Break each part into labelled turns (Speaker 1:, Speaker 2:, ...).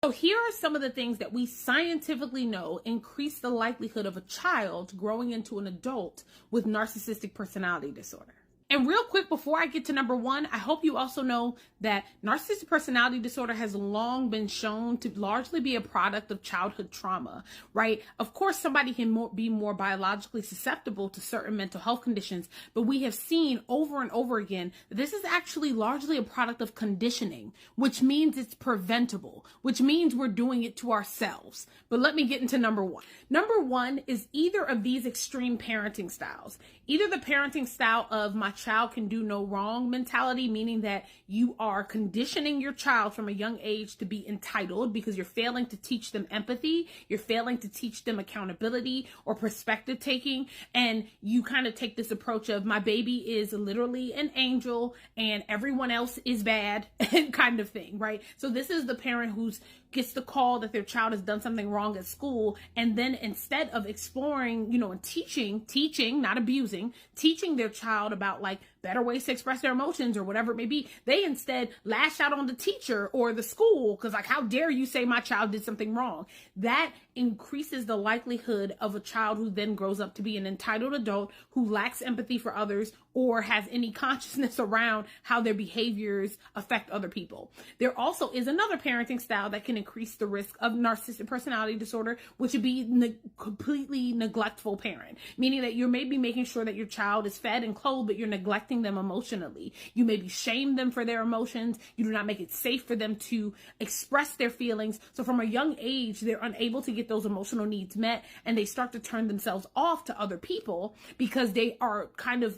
Speaker 1: So here are some of the things that we scientifically know increase the likelihood of a child growing into an adult with narcissistic personality disorder. And real quick, before I get to number one, I hope you also know that narcissistic personality disorder has long been shown to largely be a product of childhood trauma, right? Of course, somebody can be more biologically susceptible to certain mental health conditions, but we have seen over and over again that this is actually largely a product of conditioning, which means it's preventable, which means we're doing it to ourselves. But let me get into number one. Number one is either of these extreme parenting styles. Either the parenting style of my child can do no wrong mentality, meaning that you are conditioning your child from a young age to be entitled because you're failing to teach them empathy, you're failing to teach them accountability or perspective taking, and you kind of take this approach of my baby is literally an angel and everyone else is bad kind of thing, right? So this is the parent who gets the call that their child has done something wrong at school, and then instead of exploring, and teaching, not abusing, teaching their child about like better ways to express their emotions or whatever it may be, they instead lash out on the teacher or the school because like, how dare you say my child did something wrong? That increases the likelihood of a child who then grows up to be an entitled adult who lacks empathy for others or has any consciousness around how their behaviors affect other people. There also is another parenting style that can increase the risk of narcissistic personality disorder, which would be completely neglectful parent, meaning that you're maybe making sure that your child is fed and clothed, but you're neglecting them emotionally. You maybe shame them for their emotions. You do not make it safe for them to express their feelings. So from a young age, they're unable to get those emotional needs met, and they start to turn themselves off to other people because they are kind of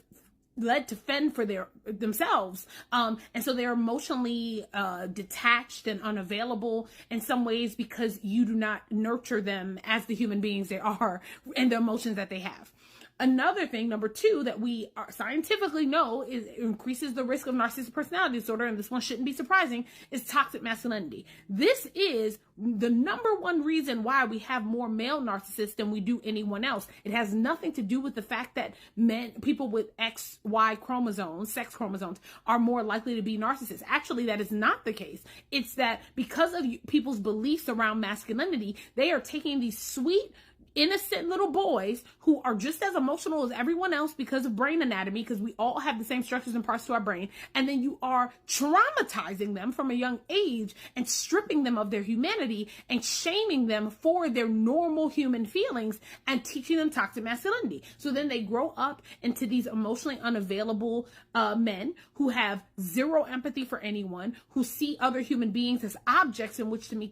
Speaker 1: led to fend for themselves. And so they're emotionally detached and unavailable in some ways because you do not nurture them as the human beings they are and the emotions that they have. Another thing, number two, that we scientifically know increases the risk of narcissistic personality disorder, and this one shouldn't be surprising, is toxic masculinity. This is the number one reason why we have more male narcissists than we do anyone else. It has nothing to do with the fact that people with XY chromosomes, sex chromosomes, are more likely to be narcissists. Actually, that is not the case. It's that because of people's beliefs around masculinity, they are taking these sweet, innocent little boys who are just as emotional as everyone else because of brain anatomy, because we all have the same structures and parts to our brain, and then you are traumatizing them from a young age and stripping them of their humanity and shaming them for their normal human feelings and teaching them toxic masculinity. So then they grow up into these emotionally unavailable men who have zero empathy for anyone, who see other human beings as objects in which to meet their